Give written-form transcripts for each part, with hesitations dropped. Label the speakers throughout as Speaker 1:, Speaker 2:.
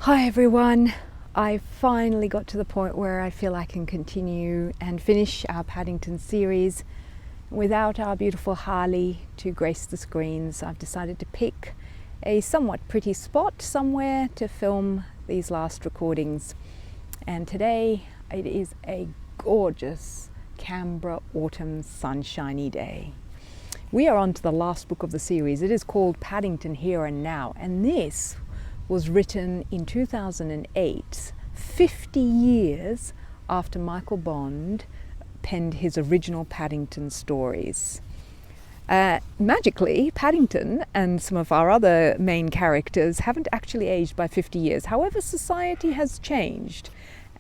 Speaker 1: Hi everyone, I finally got to the point where I feel I can continue and finish our Paddington series without our beautiful Harley to grace the screens. I've decided to pick a somewhat pretty spot somewhere to film these last recordings, and today it is a gorgeous Canberra autumn sunshiny day. We are on to the last book of the series. It is called Paddington Here and Now, and this was written in 2008, 50 years after Michael Bond penned his original Paddington stories. Magically, Paddington and some of our other main characters haven't actually aged by 50 years. However, society has changed,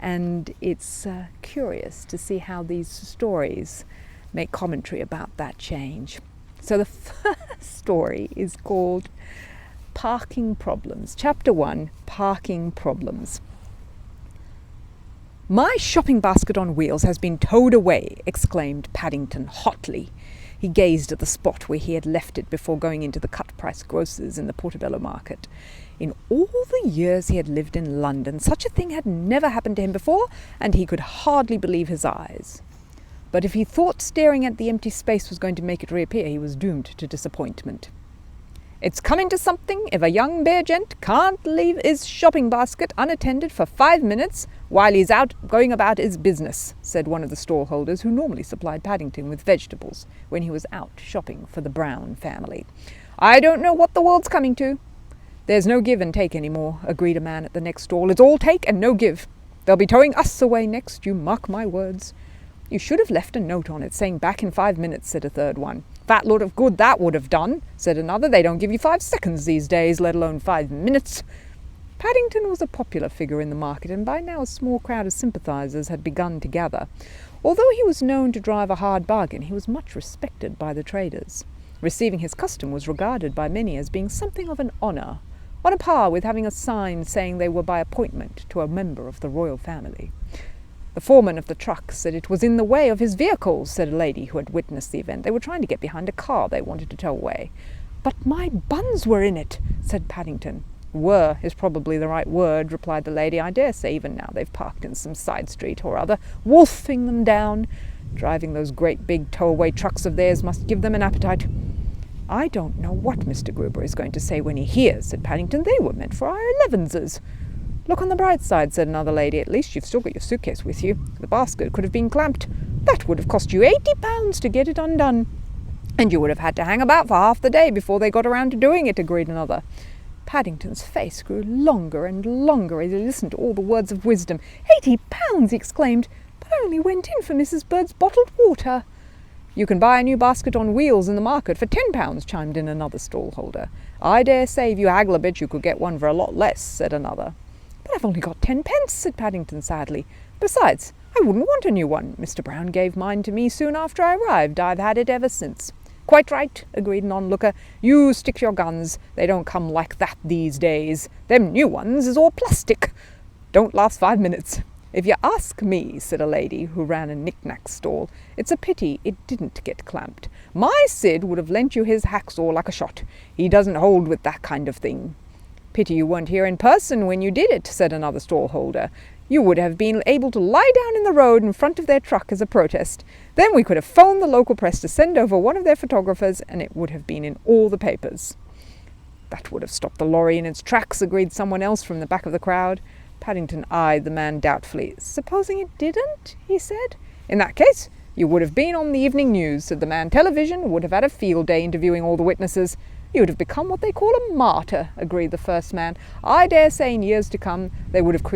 Speaker 1: and it's curious to see how these stories make commentary about that change. So the first story is called Parking Problems. Chapter 1, Parking Problems. "My shopping basket on wheels has been towed away," exclaimed Paddington hotly. He gazed at the spot where he had left it before going into the cut-price grocers in the Portobello market. In all the years he had lived in London, such a thing had never happened to him before, and he could hardly believe his eyes. But if he thought staring at the empty space was going to make it reappear, he was doomed to disappointment. "It's coming to something if a young bear gent can't leave his shopping basket unattended for 5 minutes while he's out going about his business," said one of the stallholders who normally supplied Paddington with vegetables when he was out shopping for the Brown family. "I don't know what the world's coming to." "There's no give and take any more," agreed a man at the next stall. "It's all take and no give. They'll be towing us away next, you mark my words." "You should have left a note on it saying back in 5 minutes," said a third one. "Fat lot of good that would have done," said another. "They don't give you 5 seconds these days, let alone 5 minutes. Paddington was a popular figure in the market, and by now a small crowd of sympathisers had begun to gather. Although he was known to drive a hard bargain, he was much respected by the traders. Receiving his custom was regarded by many as being something of an honour, on a par with having a sign saying they were by appointment to a member of the royal family. "The foreman of the truck said it was in the way of his vehicle," said a lady who had witnessed the event. "They were trying to get behind a car they wanted to tow away." "But my buns were in it," said Paddington. "Were is probably the right word," replied the lady. "I dare say even now they've parked in some side street or other, wolfing them down. Driving those great big tow-away trucks of theirs must give them an appetite." "I don't know what Mr. Gruber is going to say when he hears," said Paddington. "They were meant for our 11s. "Look on the bright side," said another lady. "At least you've still got your suitcase with you. The basket could have been clamped. That would have cost you £80 to get it undone. And you would have had to hang about for half the day before they got around to doing it," agreed another. Paddington's face grew longer and longer as he listened to all the words of wisdom. £80, he exclaimed. "But I only went in for Mrs. Bird's bottled water." "You can buy a new basket on wheels in the market for £10, chimed in another stallholder. "I dare say if you haggle a bit you could get one for a lot less," said another. "But I've only got 10p, said Paddington sadly. "Besides, I wouldn't want a new one. Mr. Brown gave mine to me soon after I arrived. I've had it ever since." "Quite right," agreed an onlooker. "You stick to your guns. They don't come like that these days. Them new ones is all plastic. Don't last 5 minutes. If you ask me," said a lady who ran a knick-knack stall, "it's a pity it didn't get clamped. My Sid would have lent you his hacksaw like a shot. He doesn't hold with that kind of thing." "Pity you weren't here in person when you did it," said another stallholder. "You would have been able to lie down in the road in front of their truck as a protest. Then we could have phoned the local press to send over one of their photographers, and it would have been in all the papers." "That would have stopped the lorry in its tracks," agreed someone else from the back of the crowd. Paddington eyed the man doubtfully. "Supposing it didn't?" he said. "In that case, you would have been on the evening news," said the man. "Television would have had a field day interviewing all the witnesses." "You would have become what they call a martyr," agreed the first man. "I dare say in years to come they would have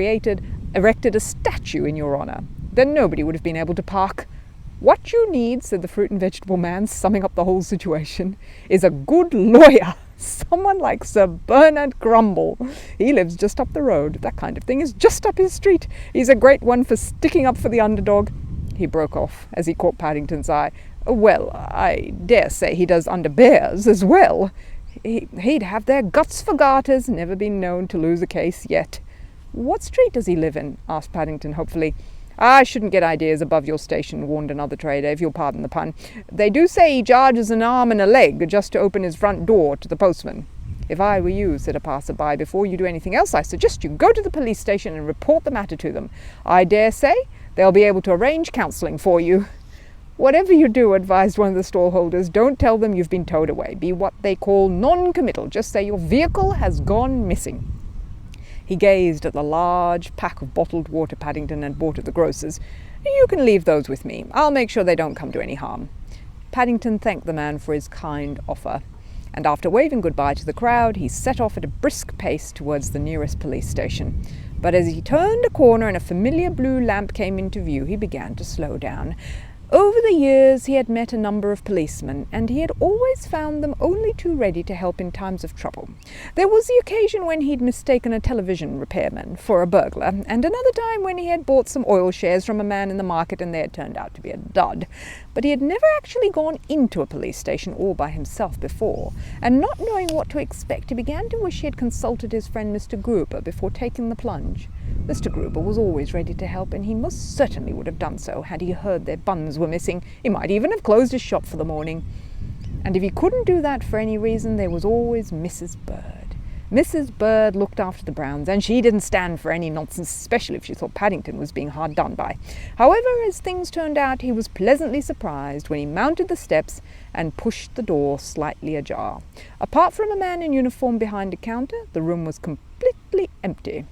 Speaker 1: erected a statue in your honour. Then nobody would have been able to park." "What you need," said the fruit and vegetable man, summing up the whole situation, "is a good lawyer. Someone like Sir Bernard Grumble. He lives just up the road. That kind of thing is just up his street. He's a great one for sticking up for the underdog." He broke off as he caught Paddington's eye. "Well, I dare say he does under bears as well. He'd have their guts for garters. Never been known to lose a case yet." "What street does he live in?" asked Paddington hopefully. "I shouldn't get ideas above your station," warned another trader, "if you'll pardon the pun. They do say he charges an arm and a leg just to open his front door to the postman." "If I were you," said a passer-by, "before you do anything else, I suggest you go to the police station and report the matter to them. I dare say they'll be able to arrange counselling for you." "Whatever you do," advised one of the stallholders, "don't tell them you've been towed away. Be what they call non-committal. Just say your vehicle has gone missing." He gazed at the large pack of bottled water Paddington had bought at the grocer's. "You can leave those with me. I'll make sure they don't come to any harm." Paddington thanked the man for his kind offer, and after waving goodbye to the crowd, he set off at a brisk pace towards the nearest police station. But as he turned a corner and a familiar blue lamp came into view, he began to slow down. Over the years he had met a number of policemen, and he had always found them only too ready to help in times of trouble. There was the occasion when he'd mistaken a television repairman for a burglar, and another time when he had bought some oil shares from a man in the market and they had turned out to be a dud. But he had never actually gone into a police station all by himself before, and not knowing what to expect, he began to wish he had consulted his friend Mr. Gruber before taking the plunge. Mr. Gruber was always ready to help, and he most certainly would have done so had he heard their buns were missing. He might even have closed his shop for the morning. And if he couldn't do that for any reason, there was always Mrs. Bird. Mrs. Bird looked after the Browns, and she didn't stand for any nonsense, especially if she thought Paddington was being hard done by. However, as things turned out, he was pleasantly surprised when he mounted the steps and pushed the door slightly ajar. Apart from a man in uniform behind a counter, the room was completely empty.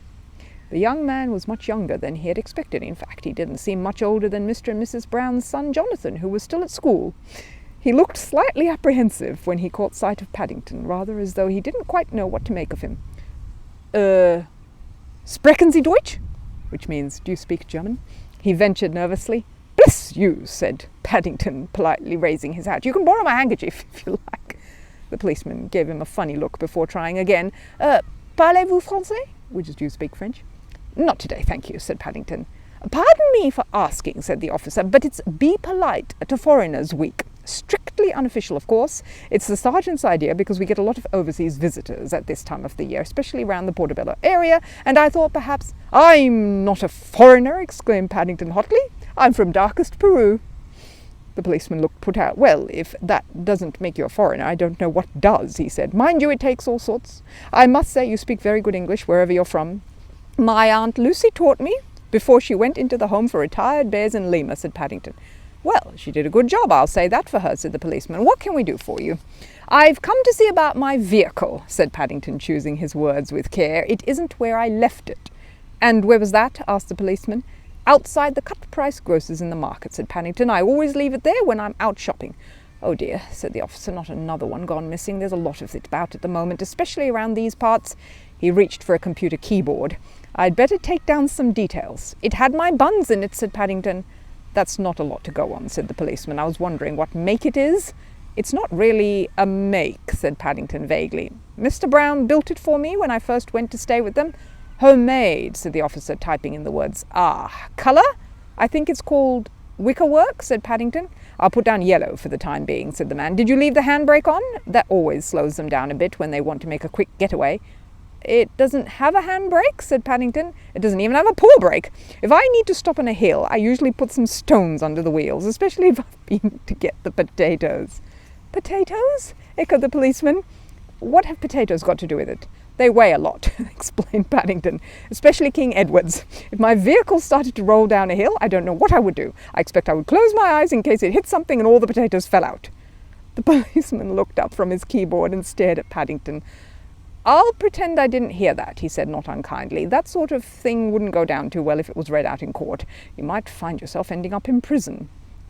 Speaker 1: The young man was much younger than he had expected. In fact, he didn't seem much older than Mr. and Mrs. Brown's son, Jonathan, who was still at school. He looked slightly apprehensive when he caught sight of Paddington, rather as though he didn't quite know what to make of him. Sprechen Sie Deutsch?" which means, "Do you speak German?" he ventured nervously. "Bless you," said Paddington, politely raising his hat. "You can borrow my handkerchief if you like." The policeman gave him a funny look before trying again. "Parlez-vous français?" which is, "Do you speak French?" "Not today, thank you," said Paddington. "Pardon me for asking," said the officer, "but it's Be Polite to Foreigners Week. Strictly unofficial, of course. It's the sergeant's idea because we get a lot of overseas visitors at this time of the year, especially around the Portobello area, and I thought perhaps—" "I'm not a foreigner," exclaimed Paddington hotly. "I'm from darkest Peru." The policeman looked put out. "Well, if that doesn't make you a foreigner, I don't know what does," he said. "Mind you, it takes all sorts. I must say you speak very good English wherever you're from." "My Aunt Lucy taught me before she went into the Home for Retired Bears in Lima," said Paddington. "Well, she did a good job, I'll say that for her," said the policeman. "What can we do for you?" "I've come to see about my vehicle," said Paddington, choosing his words with care. "It isn't where I left it." "And where was that?" asked the policeman. "Outside the cut-price grocers in the market," said Paddington. "I always leave it there when I'm out shopping." "Oh dear," said the officer, "not another one gone missing. There's a lot of it about at the moment, especially around these parts." He reached for a computer keyboard. "I'd better take down some details." "It had my buns in it," said Paddington. "That's not a lot to go on," said the policeman. "I was wondering what make it is." "It's not really a make," said Paddington vaguely. "Mr. Brown built it for me when I first went to stay with them." "Homemade," said the officer, typing in the words. "Ah, colour? I think it's called wickerwork," said Paddington. "I'll put down yellow for the time being," said the man. "Did you leave the handbrake on? That always slows them down a bit when they want to make a quick getaway." "It doesn't have a handbrake," said Paddington. "It doesn't even have a pull brake. If I need to stop on a hill, I usually put some stones under the wheels, especially if I've been to get the potatoes." "Potatoes?" echoed the policeman. "What have potatoes got to do with it?" "They weigh a lot," explained Paddington, "especially King Edward's. If my vehicle started to roll down a hill, I don't know what I would do. I expect I would close my eyes in case it hit something and all the potatoes fell out." The policeman looked up from his keyboard and stared at Paddington. "I'll pretend I didn't hear that," he said, not unkindly. "That sort of thing wouldn't go down too well if it was read out in court. You might find yourself ending up in prison.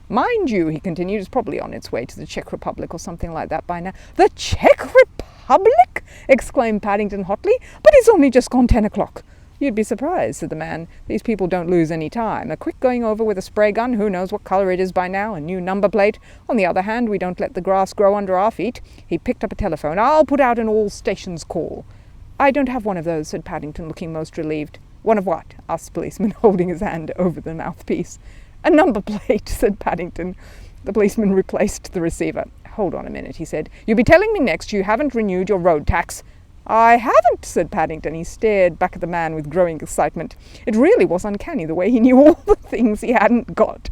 Speaker 1: Mind you," he continued, "it's probably on its way to the Czech Republic or something like that by now." "The Czech Republic?" exclaimed Paddington hotly. "But it's only just gone 10 o'clock. "You'd be surprised," said the man. "These people don't lose any time. A quick going over with a spray gun, who knows what colour it is by now, a new number plate. On the other hand, we don't let the grass grow under our feet." He picked up a telephone. "I'll put out an all-stations call." "I don't have one of those," said Paddington, looking most relieved. "One of what?" asked the policeman, holding his hand over the mouthpiece. "A number plate," said Paddington. The policeman replaced the receiver. "Hold on a minute," he said. "You'll be telling me next you haven't renewed your road tax." "I haven't," said Paddington. He stared back at the man with growing excitement. It really was uncanny the way he knew all the things he hadn't got.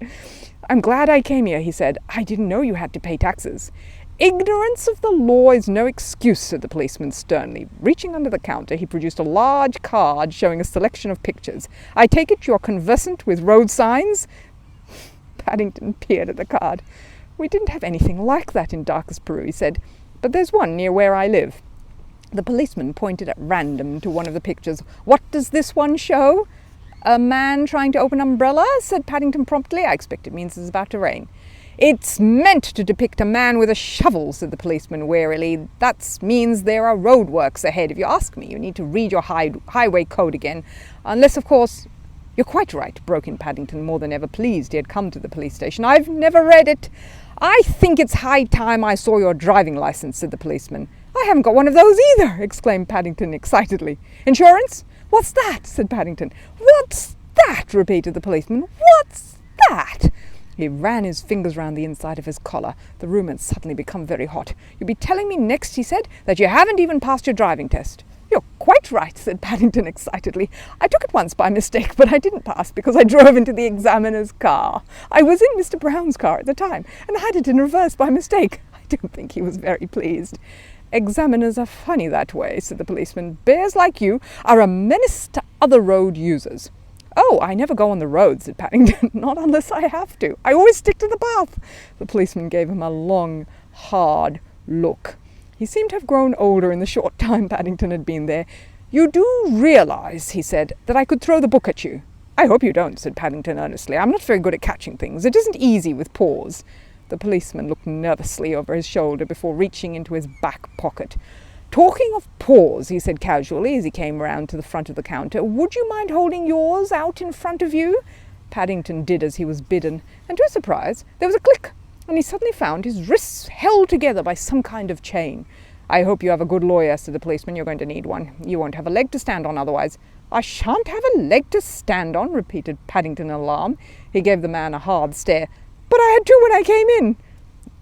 Speaker 1: "I'm glad I came here," he said. "I didn't know you had to pay taxes." Ignorance of the law is no excuse, said the policeman sternly. Reaching under the counter, he produced a large card showing a selection of pictures. I take it you're conversant with road signs? Paddington peered at the card. We didn't have anything like that in darkest Peru, he said, but there's one near where I live. The policeman pointed at random to one of the pictures. What does this one show? A man trying to open an umbrella, said Paddington promptly. I expect it means it's about to rain. It's meant to depict a man with a shovel, said the policeman warily. That means there are roadworks ahead. If you ask me, you need to read your highway code again. Unless, of course... You're quite right, broke in Paddington, more than ever pleased he had come to the police station. I've never read it. I think it's high time I saw your driving license, said the policeman. I haven't got one of those either, exclaimed Paddington excitedly. Insurance? What's that? Said Paddington. What's that? Repeated the policeman. What's that? He ran his fingers round the inside of his collar. The room had suddenly become very hot. You'll be telling me next, he said, that you haven't even passed your driving test. You're quite right, said Paddington excitedly. I took it once by mistake, but I didn't pass because I drove into the examiner's car. I was in Mr. Brown's car at the time, and had it in reverse by mistake. I don't think he was very pleased. Examiners are funny that way, said the policeman. Bears like you are a menace to other road users. Oh, I never go on the road, said Paddington. Not unless I have to. I always stick to the path. The policeman gave him a long, hard look. He seemed to have grown older in the short time Paddington had been there. You do realise, he said, that I could throw the book at you. I hope you don't, said Paddington earnestly. I'm not very good at catching things. It isn't easy with paws. The policeman looked nervously over his shoulder before reaching into his back pocket. Talking of paws, he said casually as he came round to the front of the counter, would you mind holding yours out in front of you? Paddington did as he was bidden, and to his surprise there was a click, and he suddenly found his wrists held together by some kind of chain. I hope you have a good lawyer, said the policeman. You're going to need one. You won't have a leg to stand on otherwise. I shan't have a leg to stand on, repeated Paddington in alarm. He gave the man a hard stare. But I had two when I came in.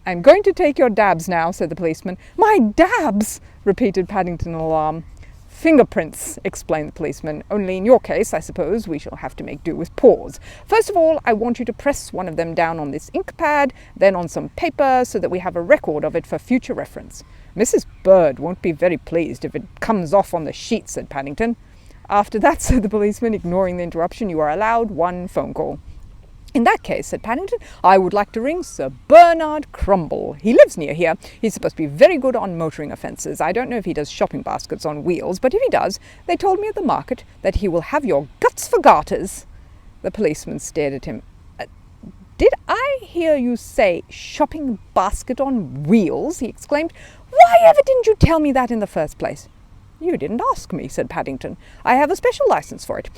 Speaker 1: I'm going to take your dabs now, said the policeman. My dabs, repeated Paddington in alarm. Fingerprints, explained the policeman. Only in your case, I suppose, we shall have to make do with paws. First of all, I want you to press one of them down on this ink pad, then on some paper, so that we have a record of it for future reference. Mrs. Bird won't be very pleased if it comes off on the sheet, said Paddington. After that, said the policeman, ignoring the interruption, you are allowed one phone call. In that case, said Paddington, I would like to ring Sir Bernard Crumble. He lives near here. He's supposed to be very good on motoring offences. I don't know if he does shopping baskets on wheels, but if he does, they told me at the market that he will have your guts for garters. The policeman stared at him. Did I hear you say shopping basket on wheels? He exclaimed. Why ever didn't you tell me that in the first place? You didn't ask me, said Paddington. I have a special licence for it.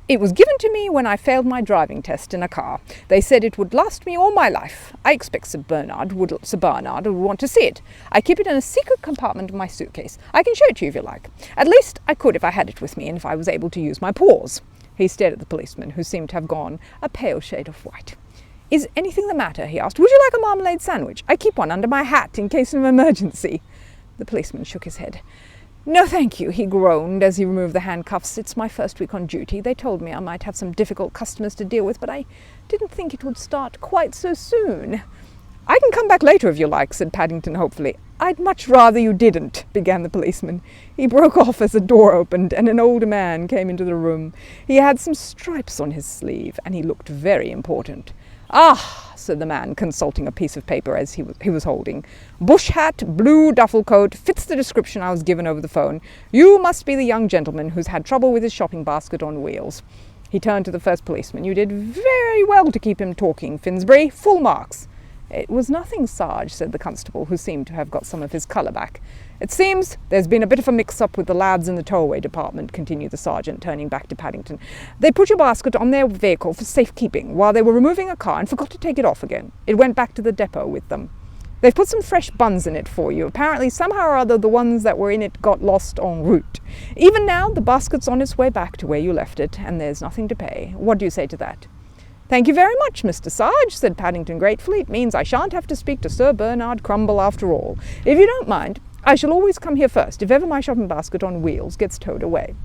Speaker 1: It was given to me when I failed my driving test in a car. They said it would last me all my life. I expect Sir Bernard would want to see it. I keep it in a secret compartment of my suitcase. I can show it to you if you like. At least I could if I had it with me and if I was able to use my paws. He stared at the policeman, who seemed to have gone a pale shade of white. Is anything the matter? He asked. Would you like a marmalade sandwich? I keep one under my hat in case of an emergency. The policeman shook his head. No, thank you, he groaned as he removed the handcuffs. It's my first week on duty. They told me I might have some difficult customers to deal with, but I didn't think it would start quite so soon. I can come back later if you like, said Paddington hopefully. I'd much rather you didn't, began the policeman. He broke off as the door opened and an older man came into the room. He had some stripes on his sleeve and he looked very important. Ah, said the man, consulting a piece of paper as he was holding. Bush hat, blue duffel coat, fits the description I was given over the phone. You must be the young gentleman who's had trouble with his shopping basket on wheels. He turned to the first policeman. You did very well to keep him talking, Finsbury. Full marks. It was nothing, Sarge, said the constable, who seemed to have got some of his colour back. It seems there's been a bit of a mix-up with the lads in the towaway department, continued the sergeant, turning back to Paddington. They put your basket on their vehicle for safekeeping while they were removing a car and forgot to take it off again. It went back to the depot with them. They've put some fresh buns in it for you. Apparently, somehow or other, the ones that were in it got lost en route. Even now, the basket's on its way back to where you left it, and there's nothing to pay. What do you say to that? Thank you very much, Mr. Sarge, said Paddington gratefully. It means I shan't have to speak to Sir Bernard Crumble after all. If you don't mind, I shall always come here first if ever my shopping basket on wheels gets towed away.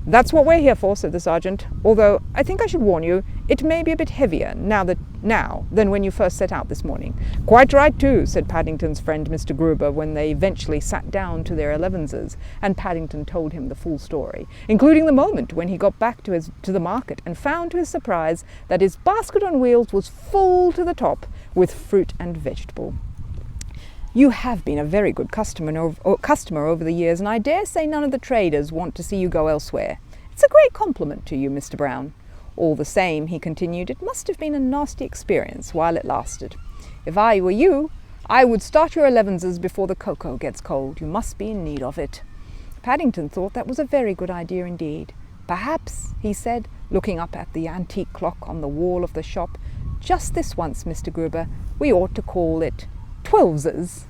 Speaker 1: "That's what we're here for," said the sergeant, "although I think I should warn you, it may be a bit heavier now than when you first set out this morning." "Quite right, too," said Paddington's friend Mr. Gruber, when they eventually sat down to their elevenses, and Paddington told him the full story, including the moment when he got back to the market and found to his surprise that his basket on wheels was full to the top with fruit and vegetable. "You have been a very good customer over the years, and I dare say none of the traders want to see you go elsewhere. It's a great compliment to you, Mr. Brown. All the same," he continued, "it must have been a nasty experience while it lasted. If I were you, I would start your elevenses before the cocoa gets cold. You must be in need of it." Paddington thought that was a very good idea indeed. "Perhaps," he said, looking up at the antique clock on the wall of the shop, "just this once, Mr. Gruber, we ought to call it 12ses."